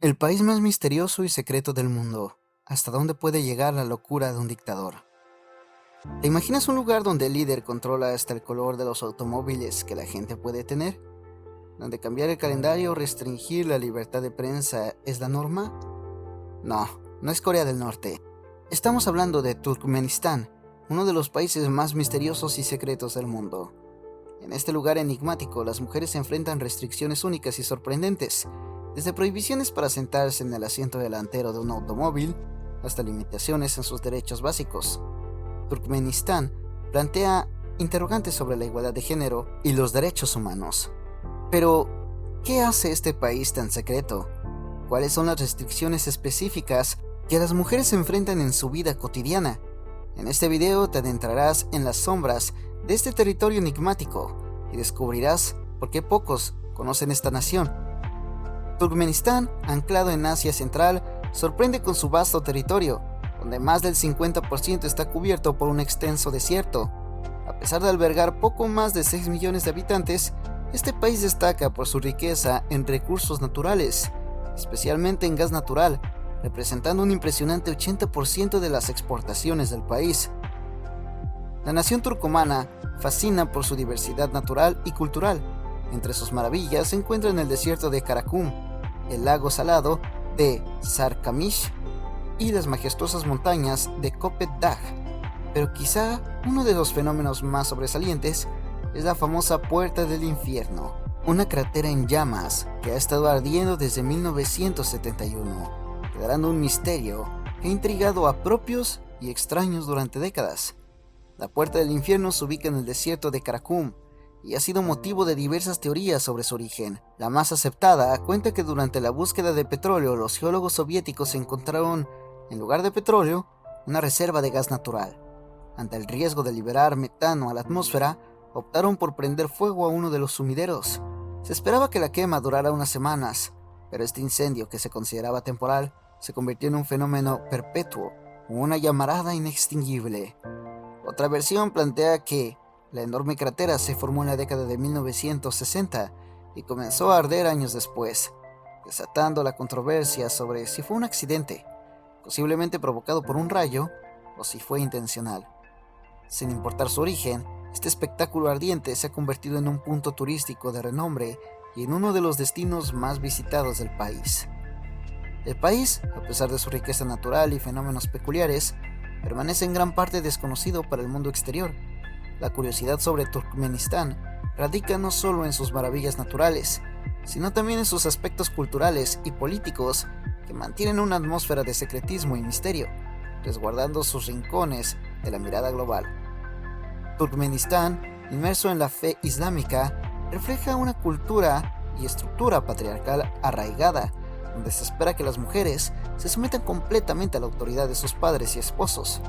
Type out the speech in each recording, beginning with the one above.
El país más misterioso y secreto del mundo. ¿Hasta dónde puede llegar la locura de un dictador? ¿Te imaginas un lugar donde el líder controla hasta el color de los automóviles que la gente puede tener? ¿Donde cambiar el calendario o restringir la libertad de prensa es la norma? No, no es Corea del Norte. Estamos hablando de Turkmenistán, uno de los países más misteriosos y secretos del mundo. En este lugar enigmático, las mujeres se enfrentan restricciones únicas y sorprendentes, desde prohibiciones para sentarse en el asiento delantero de un automóvil hasta limitaciones en sus derechos básicos. Turkmenistán plantea interrogantes sobre la igualdad de género y los derechos humanos. Pero, ¿qué hace este país tan secreto? ¿Cuáles son las restricciones específicas que las mujeres se enfrentan en su vida cotidiana? En este video te adentrarás en las sombras de este territorio enigmático y descubrirás por qué pocos conocen esta nación. Turkmenistán, anclado en Asia Central, sorprende con su vasto territorio, donde más del 50% está cubierto por un extenso desierto. A pesar de albergar poco más de 6 millones de habitantes, este país destaca por su riqueza en recursos naturales, especialmente en gas natural, representando un impresionante 80% de las exportaciones del país. La nación turcomana fascina por su diversidad natural y cultural. Entre sus maravillas se encuentran el desierto de Karakum, el lago salado de Sarkamish y las majestuosas montañas de Kopet Dag. Pero quizá uno de los fenómenos más sobresalientes es la famosa Puerta del Infierno, una cratera en llamas que ha estado ardiendo desde 1971, declarando un misterio que ha intrigado a propios y extraños durante décadas. La Puerta del Infierno se ubica en el desierto de Karakum y ha sido motivo de diversas teorías sobre su origen. La más aceptada cuenta que durante la búsqueda de petróleo, los geólogos soviéticos encontraron, en lugar de petróleo, una reserva de gas natural. Ante el riesgo de liberar metano a la atmósfera, optaron por prender fuego a uno de los sumideros. Se esperaba que la quema durara unas semanas, pero este incendio, que se consideraba temporal, se convirtió en un fenómeno perpetuo, una llamarada inextinguible. Otra versión plantea que la enorme cratera se formó en la década de 1960 y comenzó a arder años después, desatando la controversia sobre si fue un accidente, posiblemente provocado por un rayo, o si fue intencional. Sin importar su origen, este espectáculo ardiente se ha convertido en un punto turístico de renombre y en uno de los destinos más visitados del país. El país, a pesar de su riqueza natural y fenómenos peculiares, permanece en gran parte desconocido para el mundo exterior. La curiosidad sobre Turkmenistán radica no solo en sus maravillas naturales, sino también en sus aspectos culturales y políticos que mantienen una atmósfera de secretismo y misterio, resguardando sus rincones de la mirada global. Turkmenistán, inmerso en la fe islámica, refleja una cultura y estructura patriarcal arraigada, donde se espera que las mujeres se sometan completamente a la autoridad de sus padres y esposos.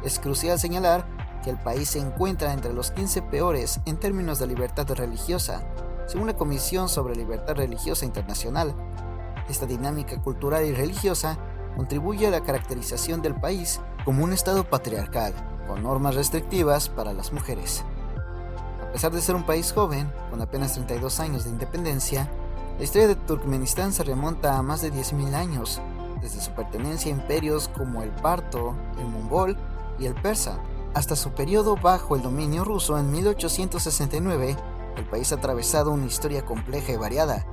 Es crucial señalar que el país se encuentra entre los 15 peores en términos de libertad religiosa, según la Comisión sobre Libertad Religiosa Internacional. Esta dinámica cultural y religiosa contribuye a la caracterización del país como un estado patriarcal, con normas restrictivas para las mujeres. A pesar de ser un país joven, con apenas 32 años de independencia, la historia de Turkmenistán se remonta a más de 10.000 años, desde su pertenencia a imperios como el parto, el mongol y el persa, hasta su periodo bajo el dominio ruso en 1869. El país ha atravesado una historia compleja y variada.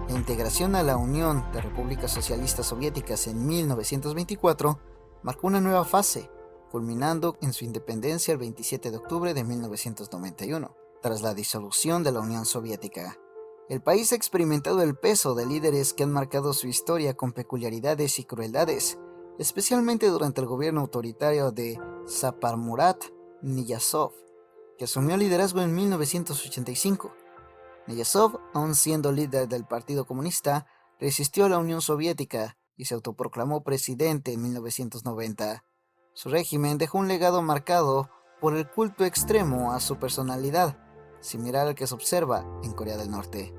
La integración a la Unión de Repúblicas Socialistas Soviéticas en 1924 marcó una nueva fase, culminando en su independencia el 27 de octubre de 1991, tras la disolución de la Unión Soviética. El país ha experimentado el peso de líderes que han marcado su historia con peculiaridades y crueldades, especialmente durante el gobierno autoritario de Saparmurat Niyazov, que asumió el liderazgo en 1985. Niyazov, aun siendo líder del Partido Comunista, resistió a la Unión Soviética y se autoproclamó presidente en 1990. Su régimen dejó un legado marcado por el culto extremo a su personalidad, similar al que se observa en Corea del Norte.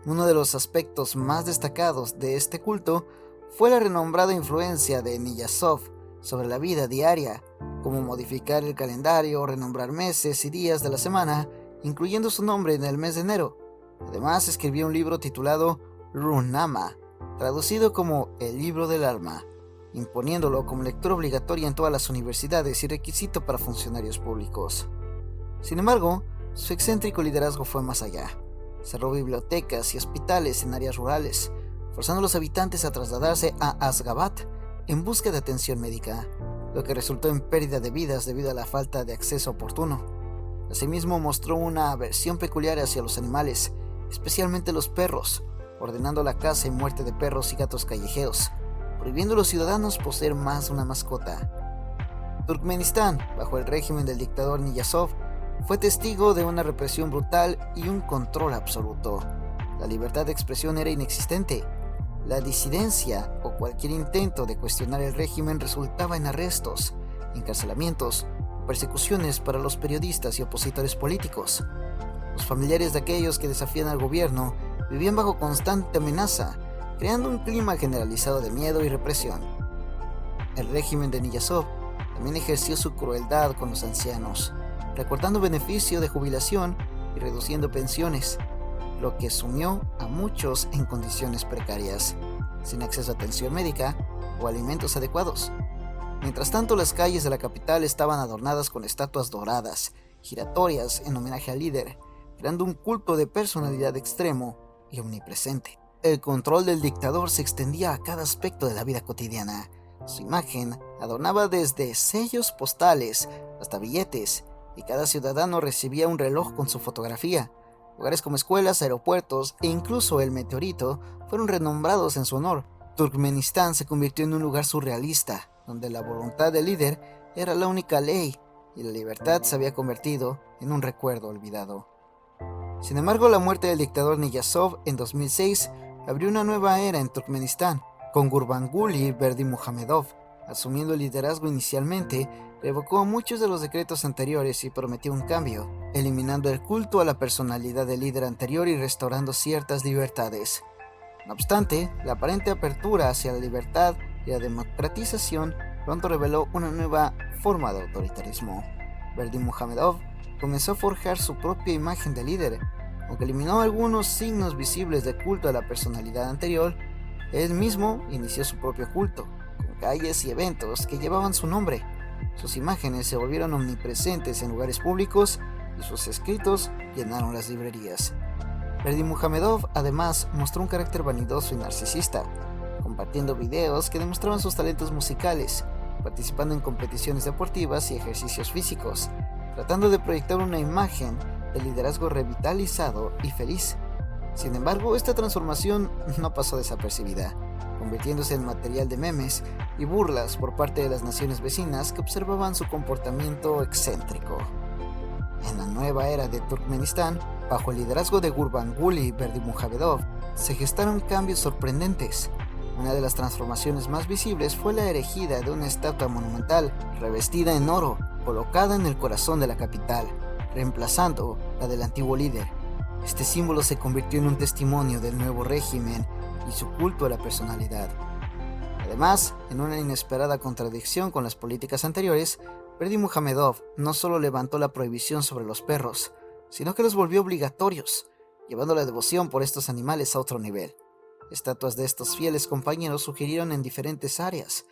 Uno de los aspectos más destacados de este culto fue la renombrada influencia de Niyazov sobre la vida diaria, como modificar el calendario, renombrar meses y días de la semana, incluyendo su nombre en el mes de enero. Además, escribió un libro titulado Ruhnama, traducido como el libro del alma, imponiéndolo como lectura obligatoria en todas las universidades y requisito para funcionarios públicos. Sin embargo, su excéntrico liderazgo fue más allá. Cerró bibliotecas y hospitales en áreas rurales, forzando a los habitantes a trasladarse a Asgabat en busca de atención médica, lo que resultó en pérdida de vidas debido a la falta de acceso oportuno. Asimismo, mostró una aversión peculiar hacia los animales, especialmente los perros, ordenando la caza y muerte de perros y gatos callejeros, prohibiendo a los ciudadanos poseer más de una mascota. Turkmenistán, bajo el régimen del dictador Niyazov, fue testigo de una represión brutal y un control absoluto. La libertad de expresión era inexistente. La disidencia o cualquier intento de cuestionar el régimen resultaba en arrestos, encarcelamientos o persecuciones para los periodistas y opositores políticos. Los familiares de aquellos que desafían al gobierno vivían bajo constante amenaza, creando un clima generalizado de miedo y represión. El régimen de Niyazov también ejerció su crueldad con los ancianos, recortando beneficio de jubilación y reduciendo pensiones, lo que sumió a muchos en condiciones precarias, sin acceso a atención médica o alimentos adecuados. Mientras tanto, las calles de la capital estaban adornadas con estatuas doradas, giratorias en homenaje al líder, creando un culto de personalidad extremo y omnipresente. El control del dictador se extendía a cada aspecto de la vida cotidiana. Su imagen adornaba desde sellos postales hasta billetes, y cada ciudadano recibía un reloj con su fotografía. Lugares como escuelas, aeropuertos e incluso el meteorito fueron renombrados en su honor. Turkmenistán se convirtió en un lugar surrealista, donde la voluntad del líder era la única ley y la libertad se había convertido en un recuerdo olvidado. Sin embargo, la muerte del dictador Niyazov en 2006 abrió una nueva era en Turkmenistán, con Gurbanguly Berdimuhamedov asumiendo el liderazgo inicialmente. Revocó muchos de los decretos anteriores y prometió un cambio, eliminando el culto a la personalidad del líder anterior y restaurando ciertas libertades. No obstante, la aparente apertura hacia la libertad y la democratización pronto reveló una nueva forma de autoritarismo. Berdimuhamedov comenzó a forjar su propia imagen de líder. Aunque eliminó algunos signos visibles de culto a la personalidad anterior, él mismo inició su propio culto, con calles y eventos que llevaban su nombre. Sus imágenes se volvieron omnipresentes en lugares públicos y sus escritos llenaron las librerías. Berdimuhamedov además mostró un carácter vanidoso y narcisista, compartiendo videos que demostraban sus talentos musicales, participando en competiciones deportivas y ejercicios físicos, tratando de proyectar una imagen de liderazgo revitalizado y feliz. Sin embargo, esta transformación no pasó desapercibida, convirtiéndose en material de memes y burlas por parte de las naciones vecinas que observaban su comportamiento excéntrico. En la nueva era de Turkmenistán, bajo el liderazgo de Gurbanguly Berdimuhamedov, se gestaron cambios sorprendentes. Una de las transformaciones más visibles fue la erigida de una estatua monumental revestida en oro, colocada en el corazón de la capital, reemplazando la del antiguo líder. Este símbolo se convirtió en un testimonio del nuevo régimen y su culto a la personalidad. Además, en una inesperada contradicción con las políticas anteriores, Berdimuhamedov no solo levantó la prohibición sobre los perros, sino que los volvió obligatorios, llevando la devoción por estos animales a otro nivel. Estatuas de estos fieles compañeros surgieron en diferentes áreas,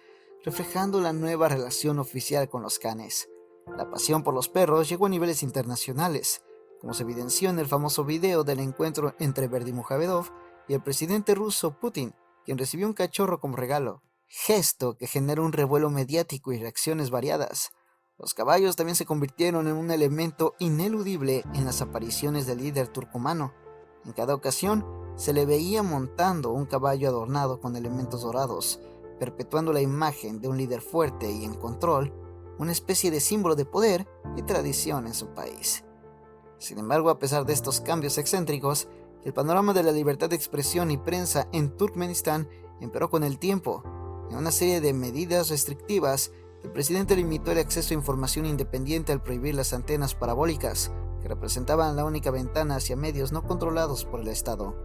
reflejando la nueva relación oficial con los canes. La pasión por los perros llegó a niveles internacionales, como se evidenció en el famoso video del encuentro entre Berdimuhamedov y el presidente ruso Putin, quien recibió un cachorro como regalo, gesto que generó un revuelo mediático y reacciones variadas. Los caballos también se convirtieron en un elemento ineludible en las apariciones del líder turcomano. En cada ocasión se le veía montando un caballo adornado con elementos dorados, perpetuando la imagen de un líder fuerte y en control, una especie de símbolo de poder y tradición en su país. Sin embargo, a pesar de estos cambios excéntricos, el panorama de la libertad de expresión y prensa en Turkmenistán empeoró con el tiempo. En una serie de medidas restrictivas, el presidente limitó el acceso a información independiente al prohibir las antenas parabólicas, que representaban la única ventana hacia medios no controlados por el Estado.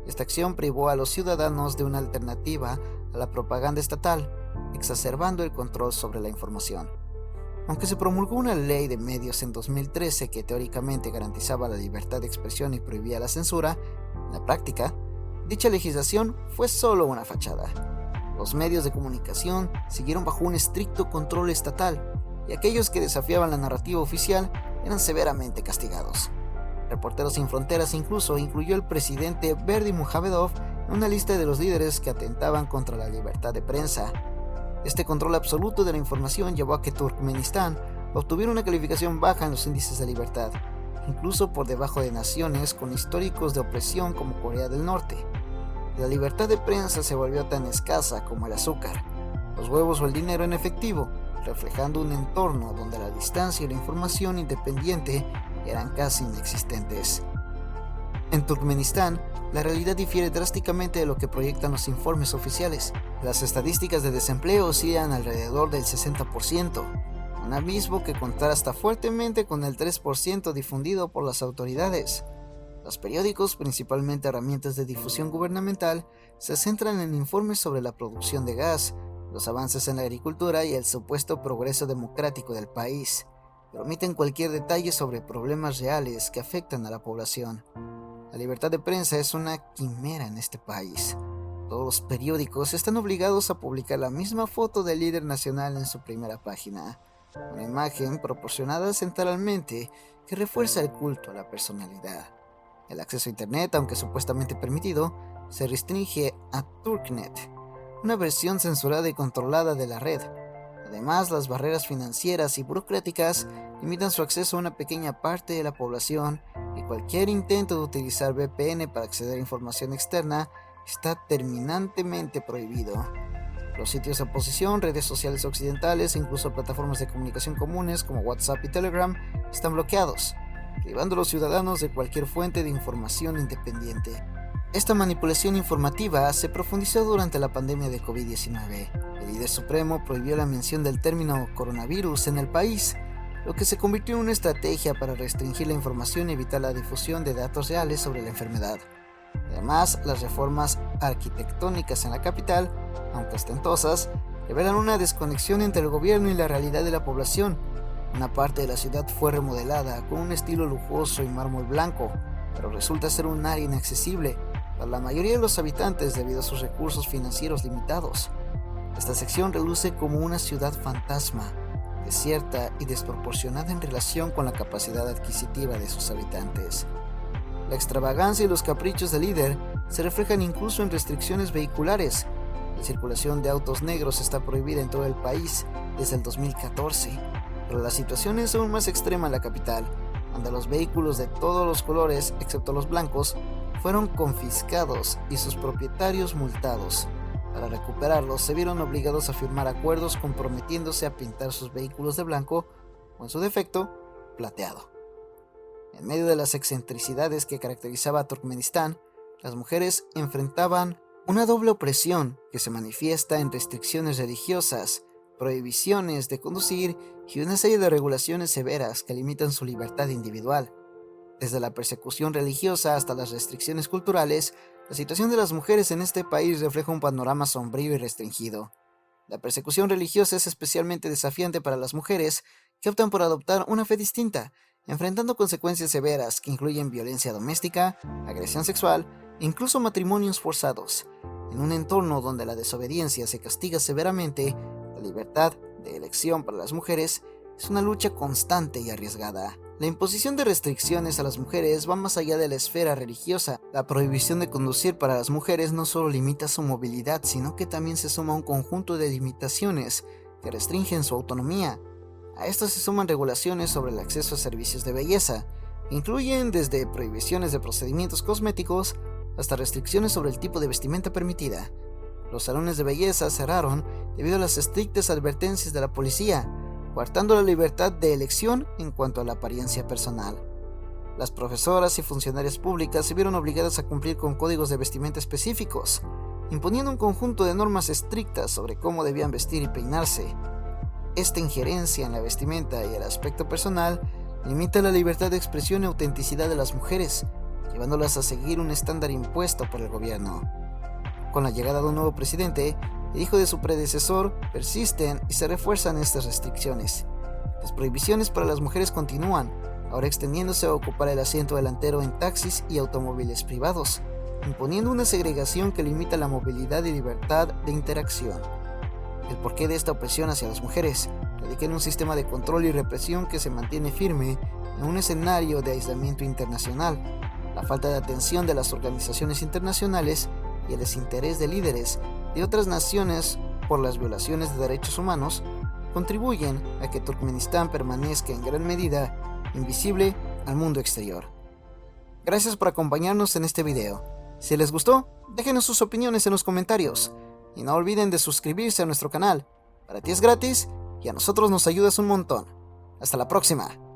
Esta acción privó a los ciudadanos de una alternativa a la propaganda estatal, exacerbando el control sobre la información. Aunque se promulgó una ley de medios en 2013 que teóricamente garantizaba la libertad de expresión y prohibía la censura, en la práctica, Dicha legislación fue solo una fachada. Los medios de comunicación siguieron bajo un estricto control estatal y aquellos que desafiaban la narrativa oficial eran severamente castigados. Reporteros Sin Fronteras incluso incluyó al presidente Berdimuhamedov en una lista de los líderes que atentaban contra la libertad de prensa. Este control absoluto de la información llevó a que Turkmenistán obtuviera una calificación baja en los índices de libertad, incluso por debajo de naciones con históricos de opresión como Corea del Norte. La libertad de prensa se volvió tan escasa como el azúcar, los huevos o el dinero en efectivo, reflejando un entorno donde la distancia y la información independiente eran casi inexistentes. En Turkmenistán, la realidad difiere drásticamente de lo que proyectan los informes oficiales. Las estadísticas de desempleo oscilan alrededor del 60%, un abismo que contrasta fuertemente con el 3% difundido por las autoridades. Los periódicos, principalmente herramientas de difusión gubernamental, se centran en informes sobre la producción de gas, los avances en la agricultura y el supuesto progreso democrático del país, pero omiten cualquier detalle sobre problemas reales que afectan a la población. La libertad de prensa es una quimera en este país. Todos los periódicos están obligados a publicar la misma foto del líder nacional en su primera página, una imagen proporcionada centralmente que refuerza el culto a la personalidad. El acceso a Internet, aunque supuestamente permitido, se restringe a Turknet, una versión censurada y controlada de la red. Además, las barreras financieras y burocráticas limitan su acceso a una pequeña parte de la población y cualquier intento de utilizar VPN para acceder a información externa está terminantemente prohibido. Los sitios de oposición, redes sociales occidentales e incluso plataformas de comunicación comunes como WhatsApp y Telegram están bloqueados, privando a los ciudadanos de cualquier fuente de información independiente. Esta manipulación informativa se profundizó durante la pandemia de COVID-19. El líder supremo prohibió la mención del término coronavirus en el país, lo que se convirtió en una estrategia para restringir la información y evitar la difusión de datos reales sobre la enfermedad. Además, las reformas arquitectónicas en la capital, aunque ostentosas, revelan una desconexión entre el gobierno y la realidad de la población. Una parte de la ciudad fue remodelada con un estilo lujoso y mármol blanco, pero resulta ser un área inaccesible para la mayoría de los habitantes debido a sus recursos financieros limitados. Esta sección reluce como una ciudad fantasma, desierta y desproporcionada en relación con la capacidad adquisitiva de sus habitantes. La extravagancia y los caprichos del líder se reflejan incluso en restricciones vehiculares. La circulación de autos negros está prohibida en todo el país desde el 2014, pero la situación es aún más extrema en la capital, donde los vehículos de todos los colores, excepto los blancos, fueron confiscados y sus propietarios multados. Para recuperarlos, se vieron obligados a firmar acuerdos comprometiéndose a pintar sus vehículos de blanco o, en su defecto, plateado. En medio de las excentricidades que caracterizaba a Turkmenistán, las mujeres enfrentaban una doble opresión que se manifiesta en restricciones religiosas, prohibiciones de conducir y una serie de regulaciones severas que limitan su libertad individual. Desde la persecución religiosa hasta las restricciones culturales, la situación de las mujeres en este país refleja un panorama sombrío y restringido. La persecución religiosa es especialmente desafiante para las mujeres que optan por adoptar una fe distinta, enfrentando consecuencias severas que incluyen violencia doméstica, agresión sexual e incluso matrimonios forzados. En un entorno donde la desobediencia se castiga severamente, la libertad de elección para las mujeres es una lucha constante y arriesgada. La imposición de restricciones a las mujeres va más allá de la esfera religiosa. La prohibición de conducir para las mujeres no solo limita su movilidad, sino que también se suma a un conjunto de limitaciones que restringen su autonomía. A esto se suman regulaciones sobre el acceso a servicios de belleza, que incluyen desde prohibiciones de procedimientos cosméticos hasta restricciones sobre el tipo de vestimenta permitida. Los salones de belleza cerraron debido a las estrictas advertencias de la policía, coartando la libertad de elección en cuanto a la apariencia personal. Las profesoras y funcionarias públicas se vieron obligadas a cumplir con códigos de vestimenta específicos, imponiendo un conjunto de normas estrictas sobre cómo debían vestir y peinarse. Esta injerencia en la vestimenta y el aspecto personal limita la libertad de expresión y autenticidad de las mujeres, llevándolas a seguir un estándar impuesto por el gobierno. Con la llegada de un nuevo presidente, el hijo de su predecesor, persisten y se refuerzan estas restricciones. Las prohibiciones para las mujeres continúan, ahora extendiéndose a ocupar el asiento delantero en taxis y automóviles privados. imponiendo una segregación que limita la movilidad y libertad de interacción. El porqué de esta opresión hacia las mujeres radica en un sistema de control y represión que se mantiene firme en un escenario de aislamiento internacional, la falta de atención de las organizaciones internacionales y el desinterés de líderes de otras naciones por las violaciones de derechos humanos contribuyen a que Turkmenistán permanezca en gran medida invisible al mundo exterior. Gracias por acompañarnos en este video. Si les gustó, déjenos sus opiniones en los comentarios y no olviden de suscribirse a nuestro canal. Para ti es gratis y a nosotros nos ayudas un montón. Hasta la próxima.